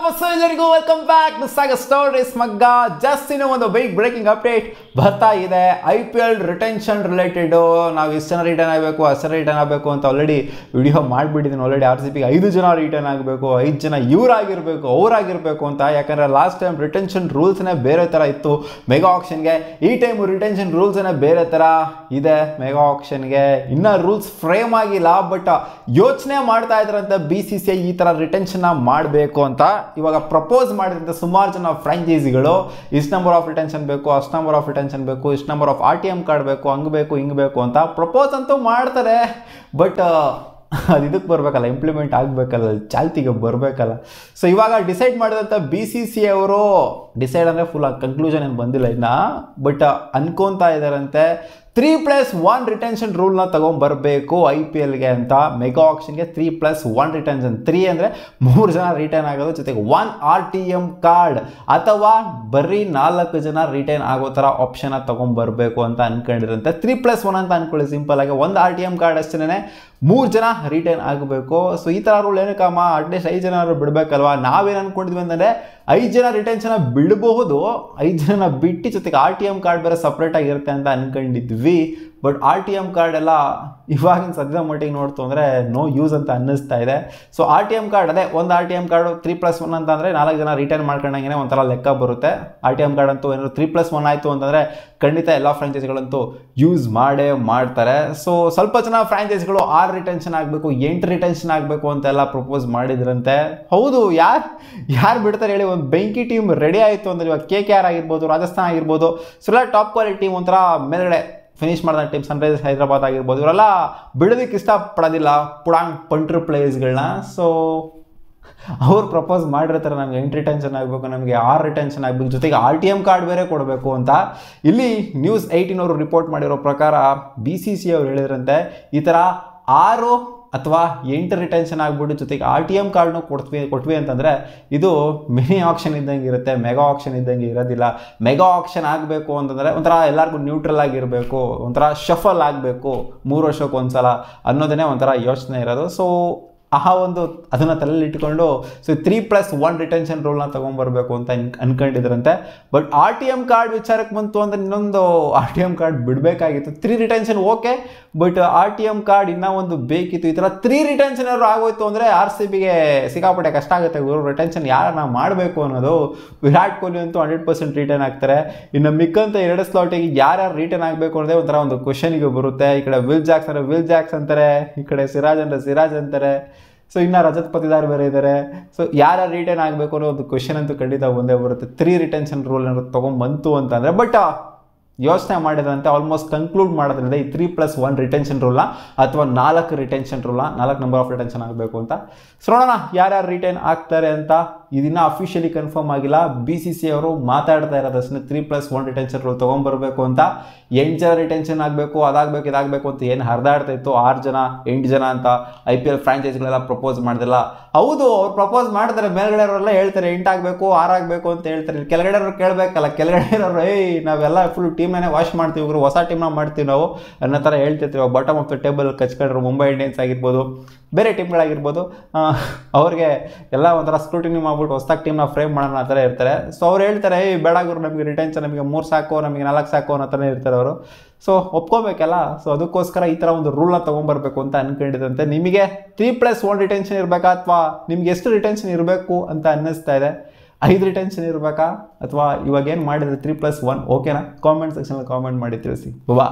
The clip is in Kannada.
ನಮಸ್ತೆ ಎಲ್ಲರಿಗೂ welcome back to Sagar stories ಮಗ್ಗ. ಜಸ್ಟ್ ಇನ್ನೂ ಒಂದು ಬಿಗ್ ಬ್ರೇಕಿಂಗ್ ಅಪ್ಡೇಟ್ ಬರ್ತಾ ಇದೆ. IPL ರಿಟೆನ್ಷನ್ ರಿಲೇಟೆಡ್ ನಾವು ಎಷ್ಟು ಜನ ರಿಟರ್ನ್ ಆಗಬೇಕು, ಅಷ್ಟು ಜನ ರಿಟರ್ನ್ ಆಗಬೇಕು ಅಂತ ಆಲ್ರೆಡಿ ವಿಡಿಯೋ ಮಾಡಿಬಿಟ್ಟಿದ್ದೀನಿ. ಆಲ್ರೆಡಿ RCBಗೆ 5 ಜನ ರಿಟರ್ನ್ ಆಗಬೇಕು, 5 ಜನ ಇವರಾಗಿರಬೇಕು ಅವರಾಗಿರಬೇಕು ಅಂತ. ಯಾಕಂದರೆ ಲಾಸ್ಟ್ ಟೈಮ್ ರಿಟೆನ್ಷನ್ ರೂಲ್ಸ್ನೇ ಬೇರೆ ಥರ ಇತ್ತು ಮೆಗಾ ಆಕ್ಷನ್ಗೆ. ಈ ಟೈಮ್ ರಿಟೆನ್ಷನ್ ರೂಲ್ಸ್ನೇ ಬೇರೆ ಥರ ಇದೆ ಮೆಗಾ ಆಕ್ಷನ್ಗೆ. ಇನ್ನೂ ರೂಲ್ಸ್ ಫ್ರೇಮ್ ಆಗಿಲ್ಲ, ಬಟ್ ಯೋಚನೆ ಮಾಡ್ತಾ ಇದ್ರಂತೆ BCCI ಈ ಥರ ರಿಟೆನ್ಷನ್ನ ಮಾಡಬೇಕು ಅಂತ. ಇವಾಗ ಪ್ರಪೋಸ್ ಮಾಡಿದಂತೆ ಸುಮಾರು ಜನ ಫ್ರಾಂಚೈಸಿಗಳು ಇಷ್ಟು ನಂಬರ್ ಆಫ್ ರಿಟೆನ್ಷನ್ ಬೇಕು, ಅಷ್ಟು ನಂಬರ್ ಆಫ್ ರಿಟೆನ್ಷನ್ ಬೇಕು, ಇಷ್ಟು ನಂಬರ್ ಆಫ್ RTM ಕಾರ್ಡ್ ಬೇಕು, ಹಂಗೆ ಬೇಕು ಹಿಂಗೆ ಬೇಕು ಅಂತ ಪ್ರಪೋಸ್ ಅಂತೂ ಮಾಡ್ತಾರೆ. ಬಟ್ ಅದು ಇದಕ್ಕೆ ಬರಬೇಕಲ್ಲ, ಇಂಪ್ಲಿಮೆಂಟ್ ಆಗಬೇಕಲ್ಲ, ಚಾಲ್ತಿಗೆ ಬರಬೇಕಲ್ಲ. ಸೊ ಇವಾಗ ಡಿಸೈಡ್ ಮಾಡಿದಂಥ BCCI ಅವರು ಡಿಸೈಡ್ ಅಂದರೆ ಫುಲ್ ಕನ್ಕ್ಲೂಷನ್ ಏನು ಬಂದಿಲ್ಲ ಇನ್ನು, ಬಟ್ ಅನ್ಕೊತಾ ಇದ್ದಾರಂತೆ 3+1 ರಿಟೆನ್ಷನ್ ರೂಲ್ನ ತೊಗೊಂಬರಬೇಕು IPLಗೆ ಅಂತ. Mega ಆಕ್ಷನ್ಗೆ 3+1 retention. 3 ಅಂದರೆ 3 ಜನ ರಿಟರ್ನ್ ಆಗೋದು, ಜೊತೆಗೆ 1 RTM ಕಾರ್ಡ್ ಅಥವಾ ಬರೀ 4 ಜನ ರಿಟರ್ನ್ ಆಗೋ ಥರ ಆಪ್ಷನ್ನ ತೊಗೊಂಬರಬೇಕು ಅಂತ ಅನ್ಕೊಂಡಿರಂತೆ. 3+1 ಅಂತ ಅನ್ಕೊಳ್ಳಿ ಸಿಂಪಲ್ ಆಗಿ. 1 RTM ಕಾರ್ಡ್ ಅಷ್ಟೇ 3 ಜನ ರಿಟರ್ನ್ ಆಗಬೇಕು. ಸೊ ಈ ಥರ ರೂಲ್ ಏನಕ್ಕಮ್ಮ, ಅಟ್ಲೀಸ್ಟ್ 5 ಜನ ಬಿಡಬೇಕಲ್ವಾ. ನಾವೇನು ಅಂದ್ಕೊಂಡಿದ್ವಿ ಅಂತಂದರೆ 5 ಜನ ರಿಟೆನ್ಷನ್ನ ಬಿಡಬಹುದು, 5 ಜನ ಬಿಟ್ಟು ಜೊತೆಗೆ RTM ಕಾರ್ಡ್ ಬೇರೆ ಸಪ್ರೇಟಾಗಿರುತ್ತೆ ಅಂತ ಅನ್ಕೊಂಡಿದ್ವಿ. ಬಟ್ RTM ಕಾರ್ಡ್ ಎಲ್ಲ ಇವಾಗಿನ ಸದ್ಯದ ಮಟ್ಟಿಗೆ ನೋಡ್ತು ಅಂದರೆ ನೋ ಯೂಸ್ ಅಂತ ಅನ್ನಿಸ್ತಾ ಇದೆ. ಸೊ RTM ಕಾರ್ಡ್ ಅದೇ ಒಂದು RTM ಕಾರ್ಡು 3+1 ಅಂತ ಅಂದರೆ 4 ಜನ ರಿಟರ್ನ್ ಮಾಡ್ಕೊಂಡಂಗೆ ಒಂಥರ ಲೆಕ್ಕ ಬರುತ್ತೆ. RTM ಕಾರ್ಡ್ ಅಂತೂ ಏನಾದ್ರು 3+1 ಆಯಿತು ಅಂತಂದರೆ ಖಂಡಿತ ಎಲ್ಲ ಫ್ರಾಂಚೈಸಿಗಳಂತೂ ಯೂಸ್ ಮಾಡೇ ಮಾಡ್ತಾರೆ. ಸೊ ಸ್ವಲ್ಪ ಜನ ಫ್ರಾಂಚೈಸಿಗಳು 6 ರಿಟೆನ್ಷನ್ ಆಗಬೇಕು, 8 ರಿಟೆನ್ಷನ್ ಆಗಬೇಕು ಅಂತೆಲ್ಲ ಪ್ರಪೋಸ್ ಮಾಡಿದ್ರಂತೆ. ಹೌದು, ಯಾರು ಬಿಡ್ತಾರೆ ಹೇಳಿ. ಒಂದು ಬೆಂಕಿ ಟೀಮ್ ರೆಡಿ ಆಯಿತು ಅಂದರೆ ಇವಾಗ KKR ಆಗಿರ್ಬೋದು, ರಾಜಸ್ಥಾನ್ ಆಗಿರ್ಬೋದು, ಸೊ ಎಲ್ಲ ಟಾಪ್ ಕ್ವಾಲಿಟಿ ಟೀಮ್ ಒಂಥರ ಮೇಲ್ಗಡೆ ಫಿನಿಷ್ ಮಾಡಿದ ಟೀಮ್, ಸನ್ರೈಸರ್ಸ್ ಹೈದರಾಬಾದ್ ಆಗಿರ್ಬೋದು, ಇವರೆಲ್ಲ ಬಿಡೋದಕ್ಕೆ ಇಷ್ಟಪಡೋದಿಲ್ಲ ಪುಡಾಂಗ್ ಪಂಟ್ರು ಪ್ಲೇಯರ್ಸ್ಗಳನ್ನ. ಸೊ ಅವ್ರು ಪ್ರಪೋಸ್ ಮಾಡಿರ್ತಾರೆ ನಮಗೆ 8 ರಿಟೆನ್ಷನ್ ಆಗಬೇಕು, ನಮಗೆ 6 ರಿಟೆನ್ಷನ್ ಆಗಬೇಕು, ಜೊತೆಗೆ RTM ಕಾರ್ಡ್ ಬೇರೆ ಕೊಡಬೇಕು ಅಂತ. ಇಲ್ಲಿ ನ್ಯೂಸ್ 18 ಅವರು ರಿಪೋರ್ಟ್ ಮಾಡಿರೋ ಪ್ರಕಾರ BCCI ಅವ್ರು ಹೇಳಿದ್ರಂತೆ ಈ ಥರ 6 ಅಥವಾ 8 ರಿಟೆನ್ಷನ್ ಆಗಿಬಿಟ್ಟು ಜೊತೆಗೆ RTM ಕಾರ್ಡ್ನು ಕೊಟ್ವಿ ಅಂತಂದರೆ ಇದು ಮಿನಿ ಆಕ್ಷನ್ ಇದ್ದಂಗೆ ಇರುತ್ತೆ, ಮೆಗಾ ಆಕ್ಷನ್ ಇದ್ದಂಗೆ ಇರೋದಿಲ್ಲ. ಮೆಗಾ ಆಕ್ಷನ್ ಆಗಬೇಕು ಅಂತಂದರೆ ಒಂಥರ ಎಲ್ಲರಿಗೂ ನ್ಯೂಟ್ರಲ್ ಆಗಿರಬೇಕು, ಒಂಥರ ಶಫಲ್ ಆಗಬೇಕು 3 ವರ್ಷಕ್ಕೆ ಒಂದ್ಸಲ ಅನ್ನೋದೇ ಒಂಥರ ಯೋಚನೆ ಇರೋದು. ಸೊ ಅದನ್ನು ತಲೆಯಲ್ಲಿ ಇಟ್ಕೊಂಡು ಸೊ 3+1 ರಿಟೆನ್ಷನ್ ರೂಲ್ನ ತೊಗೊಂಬರ್ಬೇಕು ಅಂತ ಅನ್ಕೊಂಡಿದ್ರಂತೆ. ಬಟ್ RTM ಕಾರ್ಡ್ ವಿಚಾರಕ್ಕೆ ಬಂತು ಅಂದರೆ ಇನ್ನೊಂದು RTM ಕಾರ್ಡ್ ಬಿಡಬೇಕಾಗಿತ್ತು. 3 retention okay, but RTM card ಇನ್ನೂ ಒಂದು ಬೇಕಿತ್ತು. ಈ ಥರ 3 ರಿಟೆನ್ಷನ್ ಏನಾದ್ರು ಆಗೋಯ್ತು ಅಂದರೆ RCBಗೆ ಸಿಕ್ಕಾಪಟ್ಟೆ ಕಷ್ಟ ಆಗುತ್ತೆ. ರಿಟೆನ್ಷನ್ ಯಾರನ್ನ ಮಾಡಬೇಕು ಅನ್ನೋದು. ವಿರಾಟ್ ಕೊಹ್ಲಿ ಅಂತೂ 100% ರಿಟರ್ನ್ ಆಗ್ತಾರೆ. ಇನ್ನು ಮಿಕ್ಕಂತ 2 ಸ್ಲಾಟಿಗೆ ಯಾರ್ಯಾರು ರಿಟರ್ನ್ ಆಗಬೇಕು ಅನ್ನೋದೇ ಒಂಥರ ಒಂದು ಕ್ವಶನಿಗೆ ಬರುತ್ತೆ. ಈ ಕಡೆ ವಿಲ್ ಜಾಕ್ಸ್ ಅಂತಾರೆ, ಈ ಕಡೆ ಸಿರಾಜ್ ಅಂತಾರೆ. ಸೊ ಇನ್ನು ರಜತ್ ಪತಿದಾರ್ ಬೇರೆ ಇದ್ದಾರೆ. ಸೊ ಯಾರು ರಿಟರ್ನ್ ಆಗಬೇಕು ಅನ್ನೋ ಒಂದು ಕ್ವಶನ್ ಅಂತೂ ಖಂಡಿತ ಒಂದೇ ಬರುತ್ತೆ. 3 ರಿಟೆನ್ಷನ್ ರೂಲ್ ಏನಾದ್ರು ತೊಗೊಂಬಂತು ಅಂತಂದರೆ. ಬಟ್ ಯೋಚನೆ ಮಾಡಿದಂತೆ ಆಲ್ಮೋಸ್ಟ್ ಕನ್ಕ್ಲೂಡ್ ಮಾಡೋದ್ರಿಂದ ಈ 3+1 ರಿಟೆನ್ಷನ್ ರೂಲ್ನ ಅಥವಾ 4 ರಿಟೆನ್ಷನ್ ರೂಲ್ನ, 4 ನಂಬರ್ ಆಫ್ ರಿಟೆನ್ಷನ್ ಆಗಬೇಕು ಅಂತ. ಸೊ ನೋಡೋಣ ಯಾರ್ಯಾರು ರಿಟರ್ನ್ ಆಗ್ತಾರೆ ಅಂತ. ಇದನ್ನ ಅಫಿಷಿಯಲಿ ಕನ್ಫರ್ಮ್ ಆಗಿಲ್ಲ. BCCI ಅವರು ಮಾತಾಡ್ತಾ ಇರೋದಷ್ಟೇ 3+1 ರಿಟೆನ್ಷನ್ ರೂಲ್ ತೊಗೊಂಬರ್ಬೇಕು ಅಂತ. 8 ಜನ ರಿಟೆನ್ಷನ್ ಆಗಬೇಕು, ಅದಾಗಬೇಕು ಇದಾಗಬೇಕು ಅಂತ ಏನು ಹರಿದಾಡ್ತಾ ಇತ್ತು 6 ಜನ 8 ಜನ ಅಂತ IPL ಫ್ರಾಂಚೈಸ್ಗಳೆಲ್ಲ ಪ್ರಪೋಸ್ ಮಾಡ್ದಿಲ್ಲ. ಹೌದು, ಅವ್ರು ಪ್ರಪೋಸ್ ಮಾಡ್ತಾರೆ, ಮೇಲ್ಗಡೆ ಅವರೆಲ್ಲ ಹೇಳ್ತಾರೆ 8 ಆಗಬೇಕು 6 ಆಗಬೇಕು ಅಂತ ಹೇಳ್ತಾರೆ. ಕೆಳಗಡೆ ಅವ್ರು ಕೇಳಬೇಕಲ್ಲ, ಕೆಳಗಡೆ ಇರೋರು ನಾವೆಲ್ಲ ಫುಲ್ ಟೀಮ್ನೇ ವಾಶ್ ಮಾಡ್ತೀವಿ, ಇವರು ಹೊಸ ಟೀಮ್ನ ಮಾಡ್ತೀವಿ ನಾವು ಅನ್ನೋ ಥರ ಹೇಳ್ತಿರ್ತೀವಿ. ಬಾಟಮ್ ಆಫ್ ದ ಟೇಬಲ್ ಕಚ್ಕೊಂಡ್ರು ಮುಂಬೈ ಇಂಡಿಯನ್ಸ್ ಆಗಿರ್ಬೋದು, ಬೇರೆ ಟೀಮ್ಗಳಾಗಿರ್ಬೋದು, ಅವ್ರಿಗೆ ಎಲ್ಲ ಒಂಥರ ಸ್ಕ್ರೂಟಿನಿ ಮಾಡ್ಬಿಟ್ಟು ಹೊಸದಾಗಿ ಟೀಮ್ನ ಫ್ರೇಮ್ ಮಾಡೋಣ ಆ ಥರ ಇರ್ತಾರೆ. ಸೊ ಅವ್ರು ಹೇಳ್ತಾರೆ ಬೇಡ ಗುರು, ನಮಗೆ ರಿಟೆನ್ಷನ್ ನಮಗೆ 3 ಸಾಕು, ನಮಗೆ 4 ಸಾಕು ಅನ್ನೋ ಥರ ಇರ್ತಾರೆ ಅವರು. ಸೊ ಒಪ್ಕೋಬೇಕಲ್ಲ. ಸೊ ಅದಕ್ಕೋಸ್ಕರ ಈ ಥರ ಒಂದು ರೂಲ್ನ ತೊಗೊಂಬರ್ಬೇಕು ಅಂತ ಅನ್ಕೊಂಡಿದಂತೆ. ನಿಮಗೆ 3+1 ರಿಟೆನ್ಷನ್ ಇರಬೇಕಾ ಅಥವಾ ನಿಮ್ಗೆ ಎಷ್ಟು ರಿಟೆನ್ಷನ್ ಇರಬೇಕು ಅಂತ ಅನ್ನಿಸ್ತಾ ಇದೆ? 5 ರಿಟೆನ್ಷನ್ ಇರಬೇಕಾ ಅಥವಾ ಇವಾಗ ಏನು ಮಾಡಿದ್ರೆ 3+1 ಓಕೆನಾ? ಕಾಮೆಂಟ್ ಸೆಕ್ಷನಲ್ಲಿ ಕಾಮೆಂಟ್ ಮಾಡಿ ತಿಳಿಸಿ. ಬಾ.